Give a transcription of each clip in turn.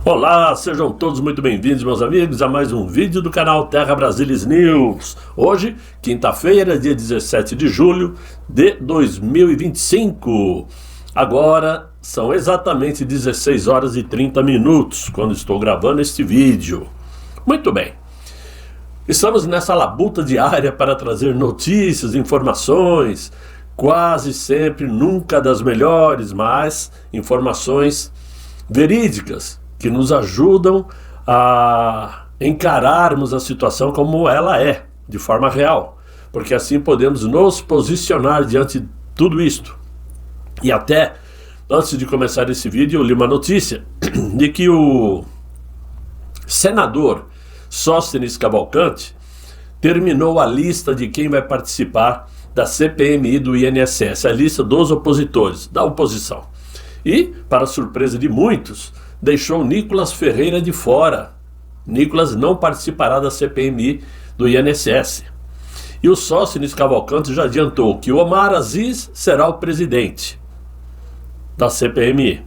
Olá, sejam todos muito bem-vindos, meus amigos, a mais um vídeo do canal Terra Brasilis News. Hoje, quinta-feira, dia 17 de julho de 2025. Agora são exatamente 16 horas e 30 minutos quando estou gravando este vídeo. Muito bem. Estamos nessa labuta diária para trazer notícias, informações, quase sempre, nunca das melhores, mas informações verídicas, que nos ajudam a encararmos a situação como ela é, de forma real, porque assim podemos nos posicionar diante de tudo isto. E até, antes de começar esse vídeo, eu li uma notícia de que o senador Sóstenes Cavalcante terminou a lista de quem vai participar da CPMI do INSS, a lista dos opositores, da oposição. E, para surpresa de muitos, deixou Nicolas Ferreira de fora. Nicolas não participará da CPMI do INSS. E o Sóstenes Cavalcante já adiantou que o Omar Aziz será o presidente da CPMI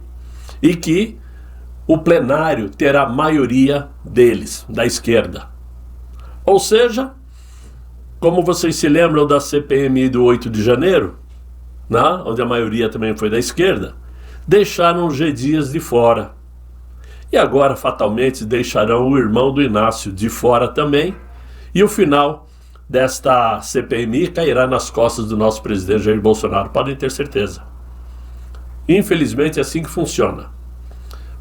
e que o plenário terá maioria deles, da esquerda. Ou seja, como vocês se lembram da CPMI do 8 de janeiro, né, onde a maioria também foi da esquerda, deixaram o G. Dias de fora. E agora, fatalmente, deixarão o irmão do Inácio de fora também. E o final desta CPMI cairá nas costas do nosso presidente Jair Bolsonaro, podem ter certeza. Infelizmente é assim que funciona.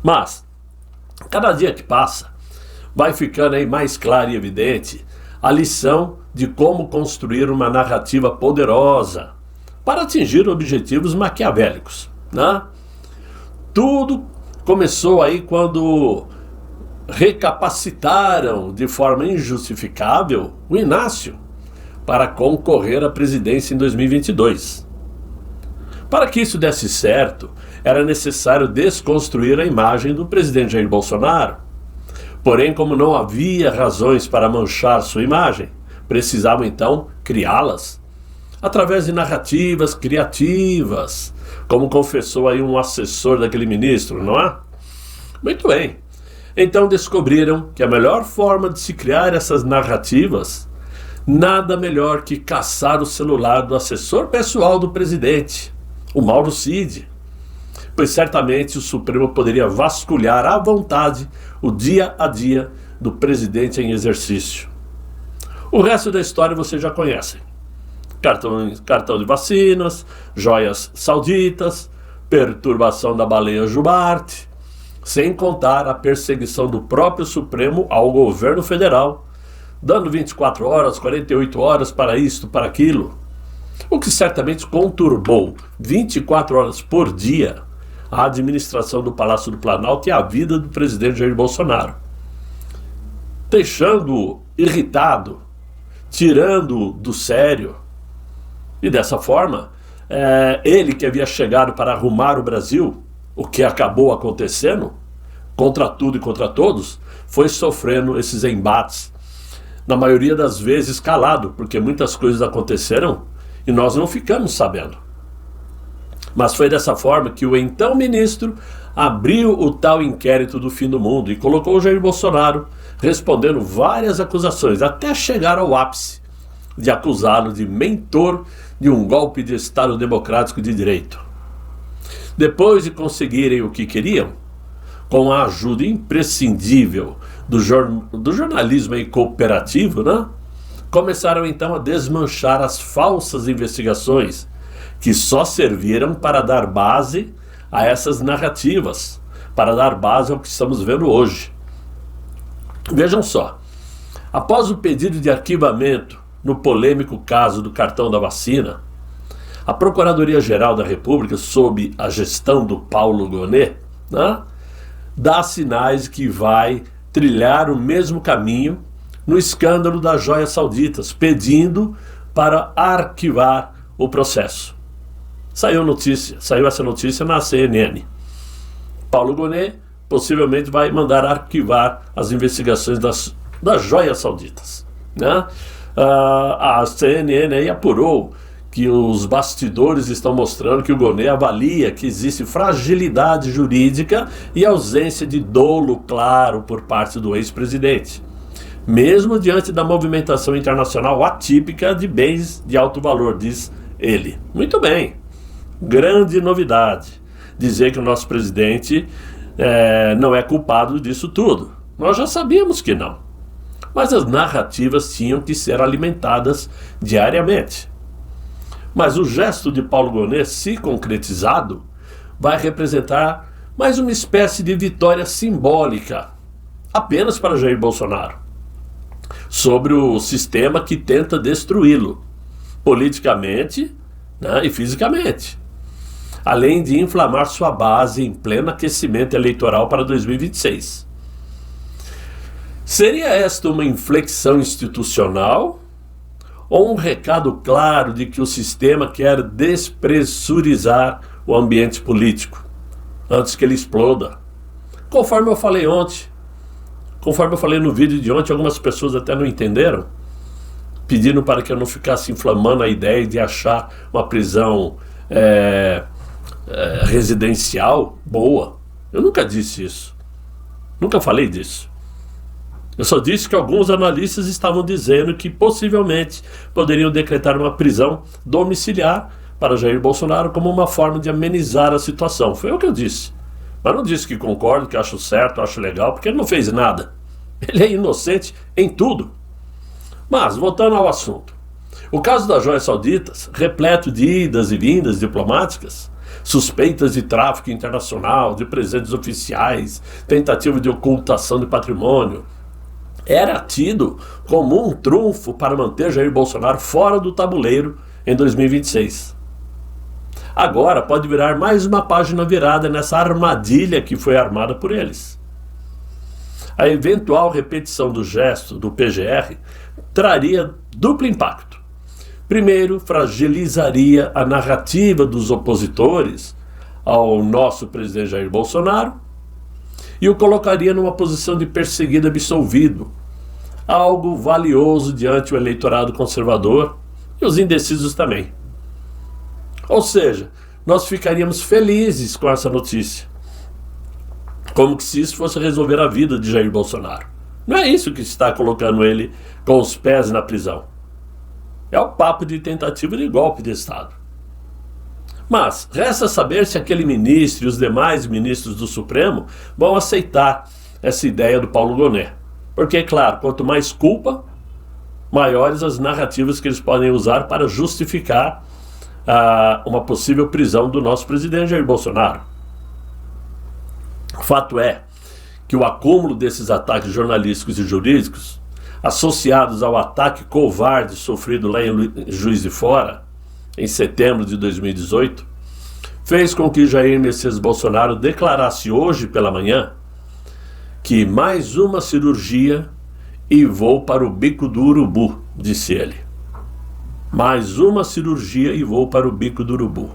Mas, cada dia que passa, vai ficando aí mais claro e evidente a lição de como construir uma narrativa poderosa para atingir objetivos maquiavélicos, né? Tudo começou aí quando recapacitaram de forma injustificável o Inácio para concorrer à presidência em 2022. Para que isso desse certo, era necessário desconstruir a imagem do presidente Jair Bolsonaro. Porém, como não havia razões para manchar sua imagem, precisavam então criá-las através de narrativas criativas, como confessou aí um assessor daquele ministro, não é? Muito bem. Então descobriram que a melhor forma de se criar essas narrativas, nada melhor que caçar o celular do assessor pessoal do presidente, o Mauro Cid. Pois certamente o Supremo poderia vasculhar à vontade o dia a dia do presidente em exercício. O resto da história vocês já conhecem. Cartão de vacinas, joias sauditas, perturbação da baleia Jubarte, sem contar a perseguição do próprio Supremo ao governo federal, dando 24 horas, 48 horas para isto, para aquilo, o que certamente conturbou 24 horas por dia a administração do Palácio do Planalto e a vida do presidente Jair Bolsonaro, deixando-o irritado, tirando-o do sério. E dessa forma, ele que havia chegado para arrumar o Brasil, o que acabou acontecendo, contra tudo e contra todos, foi sofrendo esses embates, na maioria das vezes calado, porque muitas coisas aconteceram e nós não ficamos sabendo. Mas foi dessa forma que o então ministro abriu o tal inquérito do fim do mundo e colocou o Jair Bolsonaro respondendo várias acusações, até chegar ao ápice de acusá-lo de mentor de um golpe de Estado democrático de direito. Depois de conseguirem o que queriam, com a ajuda imprescindível do jornalismo aí cooperativo, né? Começaram então a desmanchar as falsas investigações que só serviram para dar base a essas narrativas, para dar base ao que estamos vendo hoje. Vejam só, após o pedido de arquivamento no polêmico caso do cartão da vacina, a Procuradoria-Geral da República, sob a gestão do Paulo Gonet, né, dá sinais que vai trilhar o mesmo caminho no escândalo das joias sauditas, pedindo para arquivar o processo. Saiu essa notícia na CNN. Paulo Gonet possivelmente vai mandar arquivar as investigações das joias sauditas, né? A CNN aí apurou que os bastidores estão mostrando que o Gonê avalia que existe fragilidade jurídica e ausência de dolo claro por parte do ex-presidente, mesmo diante da movimentação internacional atípica de bens de alto valor, diz ele. Muito bem, grande novidade, dizer que o nosso presidente não é culpado disso tudo. Nós já sabíamos que não, mas as narrativas tinham que ser alimentadas diariamente. Mas o gesto de Paulo Gonê, se concretizado, vai representar mais uma espécie de vitória simbólica, apenas para Jair Bolsonaro, sobre o sistema que tenta destruí-lo, politicamente, né, e fisicamente, além de inflamar sua base em pleno aquecimento eleitoral para 2026. Seria esta uma inflexão institucional ou um recado claro de que o sistema quer despressurizar o ambiente político antes que ele exploda? Conforme eu falei ontem, conforme eu falei no vídeo de ontem, algumas pessoas até não entenderam, pedindo para que eu não ficasse inflamando a ideia de achar uma prisão residencial boa. Eu nunca disse isso, nunca falei disso. Eu só disse que alguns analistas estavam dizendo que possivelmente poderiam decretar uma prisão domiciliar para Jair Bolsonaro como uma forma de amenizar a situação. Foi o que eu disse. Mas não disse que concordo, que acho certo, acho legal, porque ele não fez nada. Ele é inocente em tudo. Mas, voltando ao assunto. O caso das joias sauditas, repleto de idas e vindas diplomáticas, suspeitas de tráfico internacional, de presentes oficiais, tentativa de ocultação de patrimônio, era tido como um trunfo para manter Jair Bolsonaro fora do tabuleiro em 2026. Agora pode virar mais uma página virada nessa armadilha que foi armada por eles. A eventual repetição do gesto do PGR traria duplo impacto. Primeiro, fragilizaria a narrativa dos opositores ao nosso presidente Jair Bolsonaro e o colocaria numa posição de perseguido absolvido, algo valioso diante o eleitorado conservador e os indecisos também. Ou seja, nós ficaríamos felizes com essa notícia, como se isso fosse resolver a vida de Jair Bolsonaro. Não é isso que está colocando ele com os pés na prisão. É o papo de tentativa de golpe de Estado. Mas resta saber se aquele ministro e os demais ministros do Supremo vão aceitar essa ideia do Paulo Gonê. Porque, claro, quanto mais culpa, maiores as narrativas que eles podem usar para justificar uma possível prisão do nosso presidente Jair Bolsonaro. O fato é que o acúmulo desses ataques jornalísticos e jurídicos, associados ao ataque covarde sofrido lá em Juiz de Fora, em setembro de 2018, fez com que Jair Messias Bolsonaro declarasse hoje pela manhã que mais uma cirurgia e vou para o bico do urubu, disse ele. Mais uma cirurgia e vou para o bico do urubu.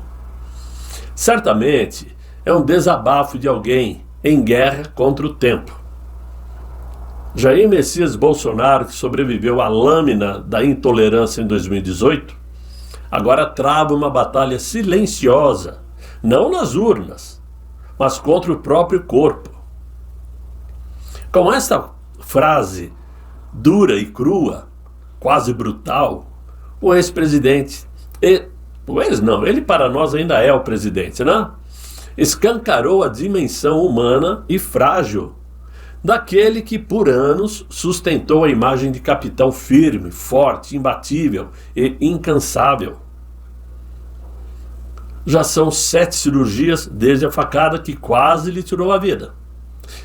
Certamente é um desabafo de alguém em guerra contra o tempo. Jair Messias Bolsonaro, que sobreviveu à lâmina da intolerância em 2018, agora trava uma batalha silenciosa, não nas urnas, mas contra o próprio corpo. Com esta frase dura e crua, quase brutal, o ex-presidente, ele para nós ainda é o presidente, né? Escancarou a dimensão humana e frágil daquele que por anos sustentou a imagem de capitão firme, forte, imbatível e incansável. Já são 7 cirurgias desde a facada que quase lhe tirou a vida.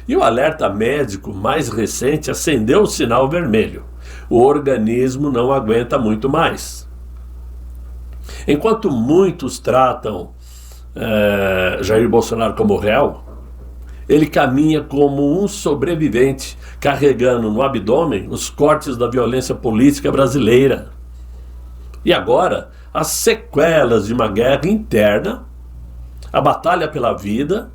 E o alerta médico mais recente acendeu o sinal vermelho. O organismo não aguenta muito mais. Enquanto muitos tratam Jair Bolsonaro como réu, ele caminha como um sobrevivente, carregando no abdômen os cortes da violência política brasileira. E agora, as sequelas de uma guerra interna, a batalha pela vida,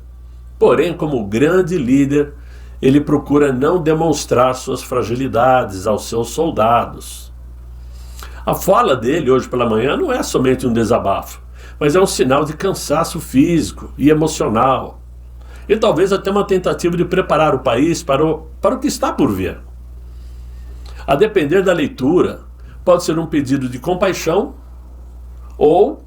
porém, como grande líder, ele procura não demonstrar suas fragilidades aos seus soldados. A fala dele hoje pela manhã não é somente um desabafo, mas é um sinal de cansaço físico e emocional. E talvez até uma tentativa de preparar o país para o que está por vir. A depender da leitura, pode ser um pedido de compaixão ou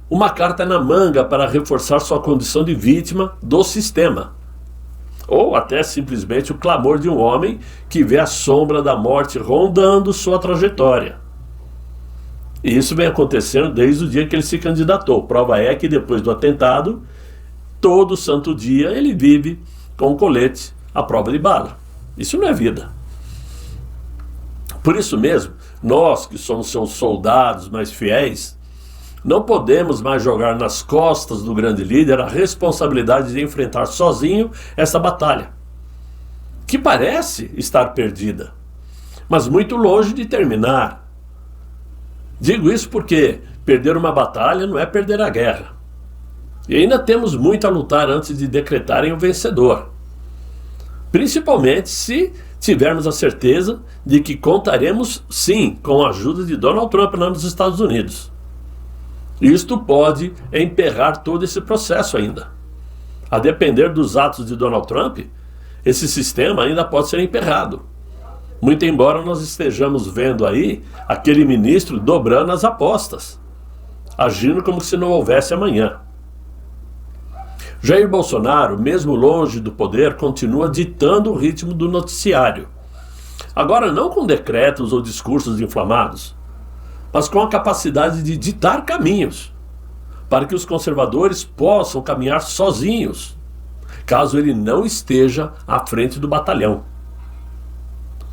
uma carta na manga para reforçar sua condição de vítima do sistema. Ou até simplesmente o clamor de um homem que vê a sombra da morte rondando sua trajetória. E isso vem acontecendo desde o dia que ele se candidatou. Prova é que depois do atentado, todo santo dia ele vive com um colete à prova de bala. Isso não é vida. Por isso mesmo, nós que somos seus soldados mais fiéis, não podemos mais jogar nas costas do grande líder a responsabilidade de enfrentar sozinho essa batalha, que parece estar perdida, mas muito longe de terminar. Digo isso porque perder uma batalha não é perder a guerra. E ainda temos muito a lutar antes de decretarem o vencedor. Principalmente se tivermos a certeza de que contaremos, sim, com a ajuda de Donald Trump lá nos Estados Unidos. Isto pode emperrar todo esse processo ainda. A depender dos atos de Donald Trump, esse sistema ainda pode ser emperrado. Muito embora nós estejamos vendo aí aquele ministro dobrando as apostas, agindo como se não houvesse amanhã. Jair Bolsonaro, mesmo longe do poder, continua ditando o ritmo do noticiário. Agora não com decretos ou discursos inflamados, mas com a capacidade de ditar caminhos, para que os conservadores possam caminhar sozinhos, caso ele não esteja à frente do batalhão.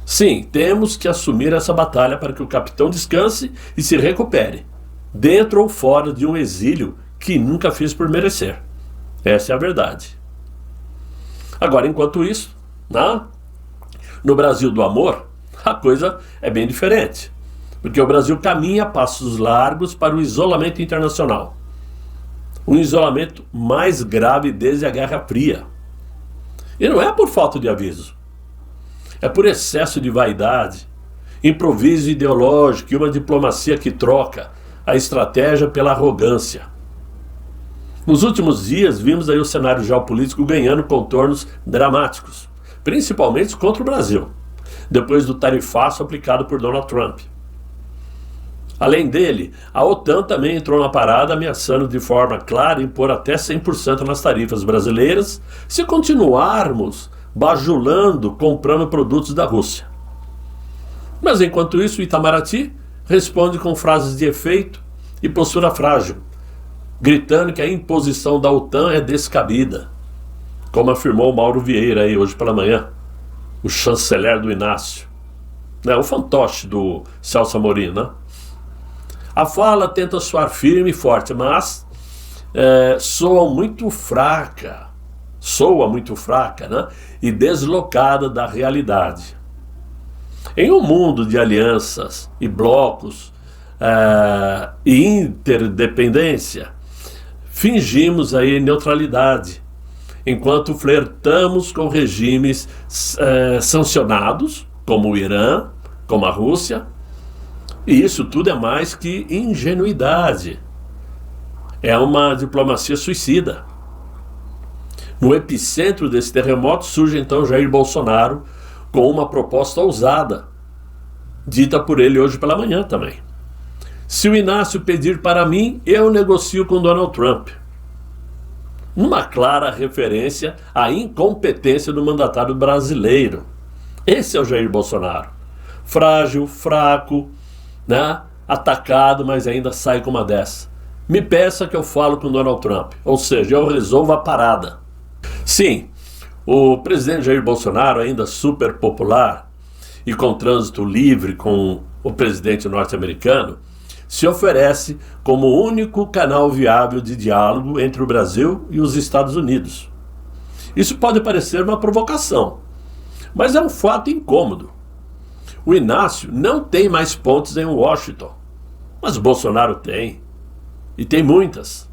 Sim, temos que assumir essa batalha para que o capitão descanse e se recupere, dentro ou fora de um exílio que nunca fez por merecer. Essa é a verdade. Agora, enquanto isso, no Brasil do amor, a coisa é bem diferente. Porque o Brasil caminha a passos largos para o isolamento internacional. Um isolamento mais grave desde a Guerra Fria. E não é por falta de aviso. É por excesso de vaidade, improviso ideológico e uma diplomacia que troca a estratégia pela arrogância. Nos últimos dias, vimos aí o cenário geopolítico ganhando contornos dramáticos, principalmente contra o Brasil, depois do tarifaço aplicado por Donald Trump. Além dele, a OTAN também entrou na parada, ameaçando de forma clara impor até 100% nas tarifas brasileiras se continuarmos bajulando, comprando produtos da Rússia. Mas enquanto isso, o Itamaraty responde com frases de efeito e postura frágil, gritando que a imposição da OTAN é descabida, como afirmou Mauro Vieira aí hoje pela manhã, o chanceler do Inácio, o fantoche do Celso Amorim, A fala tenta soar firme e forte, mas soa muito fraca, e deslocada da realidade. Em um mundo de alianças e blocos e interdependência, fingimos aí neutralidade, enquanto flertamos com regimes sancionados, como o Irã, como a Rússia, e isso tudo é mais que ingenuidade. É uma diplomacia suicida. No epicentro desse terremoto surge então Jair Bolsonaro com uma proposta ousada, dita por ele hoje pela manhã também. Se o Inácio pedir para mim, eu negocio com Donald Trump. Uma clara referência à incompetência do mandatário brasileiro. Esse é o Jair Bolsonaro. Frágil, fraco, atacado, mas ainda sai com uma dessa. Me peça que eu falo com Donald Trump, ou seja, eu resolvo a parada. Sim, o presidente Jair Bolsonaro, ainda super popular e com trânsito livre com o presidente norte-americano, se oferece como o único canal viável de diálogo entre o Brasil e os Estados Unidos. Isso pode parecer uma provocação, mas é um fato incômodo. O Inácio não tem mais pontes em Washington, mas o Bolsonaro tem, e tem muitas.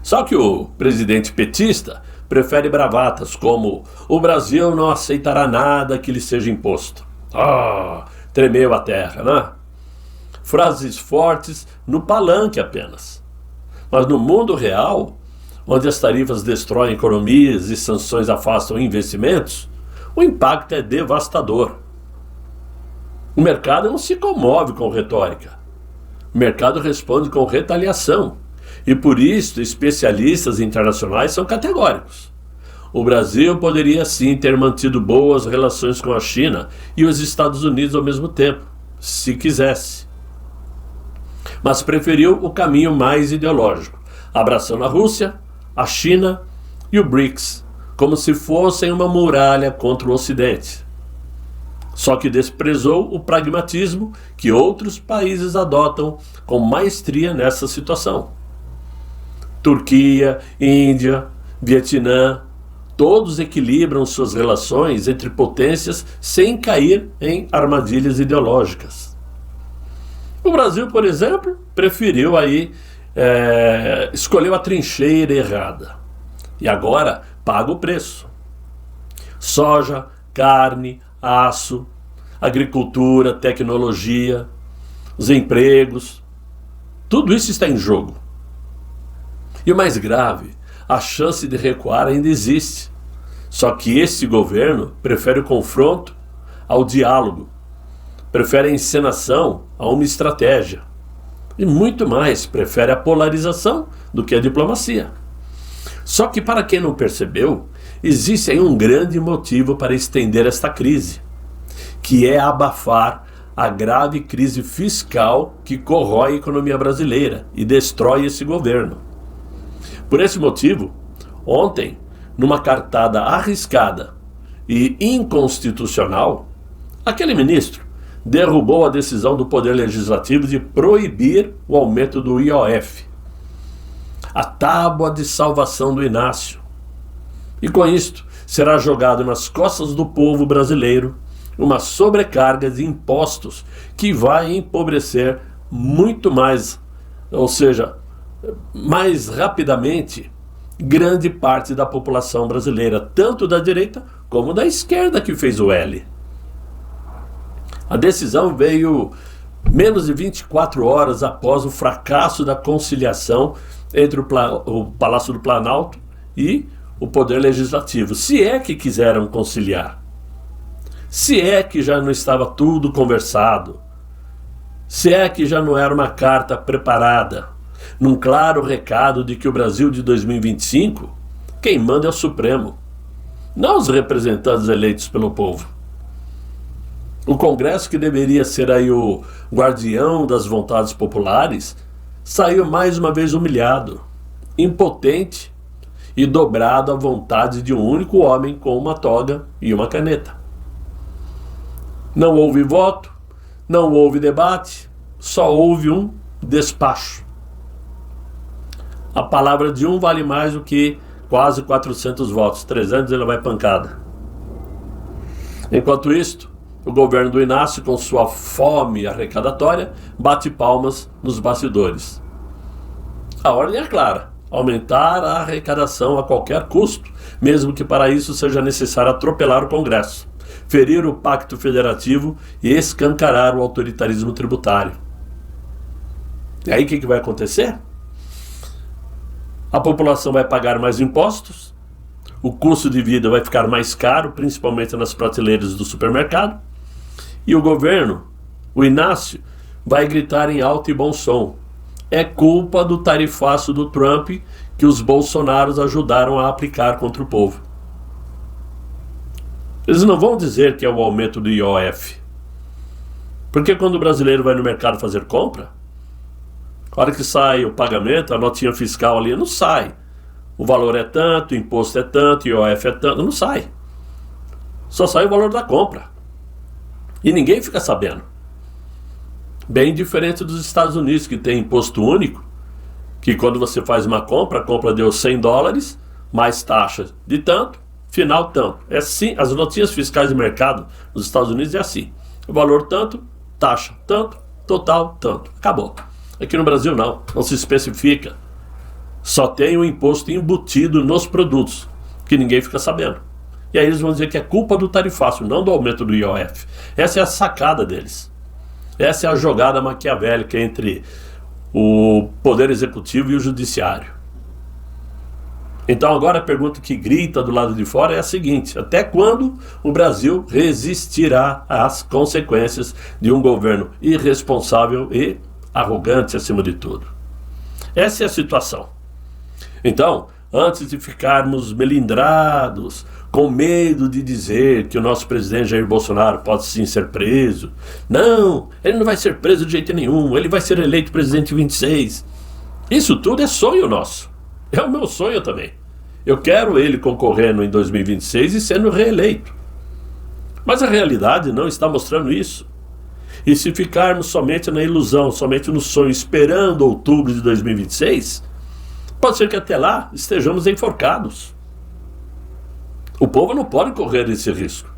Só que o presidente petista prefere bravatas como o Brasil não aceitará nada que lhe seja imposto. Tremeu a terra, frases fortes no palanque apenas. Mas no mundo real, onde as tarifas destroem economias e sanções afastam investimentos, o impacto é devastador. O mercado não se comove com retórica. O mercado responde com retaliação. E por isso, especialistas internacionais são categóricos. O Brasil poderia sim ter mantido boas relações com a China e os Estados Unidos ao mesmo tempo, se quisesse. Mas preferiu o caminho mais ideológico, abraçando a Rússia, a China e o BRICS, como se fossem uma muralha contra o Ocidente. Só que desprezou o pragmatismo que outros países adotam com maestria nessa situação. Turquia, Índia, Vietnã, todos equilibram suas relações entre potências sem cair em armadilhas ideológicas. O Brasil, por exemplo, preferiu escolheu a trincheira errada. E agora paga o preço. Soja, carne, aço, agricultura, tecnologia, os empregos, tudo isso está em jogo. E o mais grave, a chance de recuar ainda existe. Só que esse governo prefere o confronto ao diálogo, prefere a encenação a uma estratégia. E muito mais, prefere a polarização do que a diplomacia. Só que para quem não percebeu, existe aí um grande motivo para estender esta crise, que é abafar a grave crise fiscal que corrói a economia brasileira e destrói esse governo. Por esse motivo, ontem, numa cartada arriscada e inconstitucional, aquele ministro derrubou a decisão do Poder Legislativo de proibir o aumento do IOF, a tábua de salvação do Inácio. E com isto, será jogado nas costas do povo brasileiro uma sobrecarga de impostos que vai empobrecer muito mais, ou seja, mais rapidamente, grande parte da população brasileira, tanto da direita como da esquerda que fez o L. A decisão veio menos de 24 horas após o fracasso da conciliação entre o Palácio do Planalto e o Poder Legislativo, se é que quiseram conciliar, se é que já não estava tudo conversado, se é que já não era uma carta preparada, num claro recado de que o Brasil de 2025, quem manda é o Supremo, não os representantes eleitos pelo povo. O Congresso, que deveria ser aí o guardião das vontades populares, saiu mais uma vez humilhado, impotente e dobrado à vontade de um único homem com uma toga e uma caneta. Não houve voto, não houve debate, só houve um despacho. A palavra de um vale mais do que quase 400 votos, 300 ele vai pancada. Enquanto isto, o governo do Inácio, com sua fome arrecadatória, bate palmas nos bastidores. A ordem é clara: aumentar a arrecadação a qualquer custo, mesmo que para isso seja necessário atropelar o Congresso, ferir o Pacto Federativo e escancarar o autoritarismo tributário. E aí o que vai acontecer? A população vai pagar mais impostos, o custo de vida vai ficar mais caro, principalmente nas prateleiras do supermercado, e o governo, o Inácio, vai gritar em alto e bom som: é culpa do tarifaço do Trump que os bolsonaros ajudaram a aplicar contra o povo. Eles não vão dizer que é o aumento do IOF, porque quando o brasileiro vai no mercado fazer compra, a hora que sai o pagamento, a notinha fiscal ali, não sai. O valor é tanto, o imposto é tanto, o IOF é tanto, não sai. Só sai o valor da compra. E ninguém fica sabendo. Bem diferente dos Estados Unidos, que tem imposto único, que quando você faz uma compra, a compra deu $100, mais taxa de tanto, final tanto. É assim, as notinhas fiscais de mercado nos Estados Unidos é assim. O valor tanto, taxa tanto, total tanto. Acabou. Aqui no Brasil não se especifica. Só tem o imposto embutido nos produtos, que ninguém fica sabendo. E aí eles vão dizer que é culpa do tarifaço, não do aumento do IOF. Essa é a sacada deles. Essa é a jogada maquiavélica entre o Poder Executivo e o Judiciário. Então agora a pergunta que grita do lado de fora é a seguinte: até quando o Brasil resistirá às consequências de um governo irresponsável e arrogante acima de tudo? Essa é a situação. Então, antes de ficarmos melindrados, com medo de dizer que o nosso presidente Jair Bolsonaro pode sim ser preso, não, ele não vai ser preso de jeito nenhum, ele vai ser eleito presidente em 26. Isso tudo é sonho nosso. É o meu sonho também. Eu quero ele concorrendo em 2026 e sendo reeleito. Mas a realidade não está mostrando isso. E se ficarmos somente na ilusão, somente no sonho, esperando outubro de 2026, pode ser que até lá estejamos enforcados. O povo não pode correr esse risco.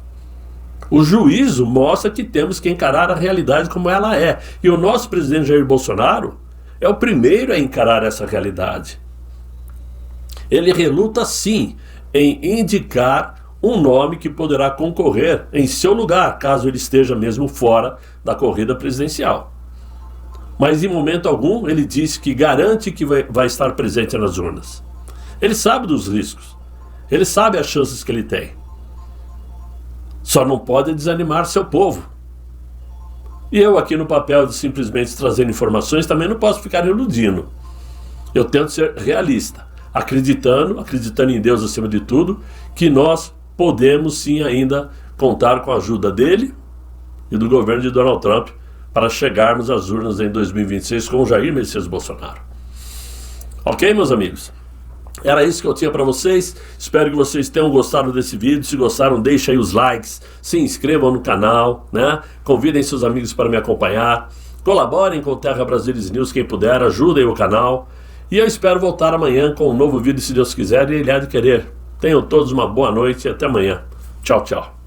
O juízo mostra que temos que encarar a realidade como ela é. E o nosso presidente Jair Bolsonaro é o primeiro a encarar essa realidade. Ele reluta sim em indicar um nome que poderá concorrer em seu lugar, caso ele esteja mesmo fora da corrida presidencial. Mas em momento algum ele disse que garante que vai estar presente nas urnas. Ele sabe dos riscos, ele sabe as chances que ele tem. Só não pode desanimar seu povo. E eu aqui no papel de simplesmente trazer informações também não posso ficar iludindo. Eu tento ser realista, acreditando em Deus acima de tudo, que nós podemos sim ainda contar com a ajuda dele e do governo de Donald Trump para chegarmos às urnas em 2026 com o Jair Messias Bolsonaro. Ok, meus amigos? Era isso que eu tinha para vocês. Espero que vocês tenham gostado desse vídeo. Se gostaram, deixem aí os likes, se inscrevam no canal, né? Convidem seus amigos para me acompanhar, colaborem com o Terra Brasilis News, quem puder, ajudem o canal. E eu espero voltar amanhã com um novo vídeo, se Deus quiser e Ele há de querer. Tenham todos uma boa noite e até amanhã. Tchau, tchau.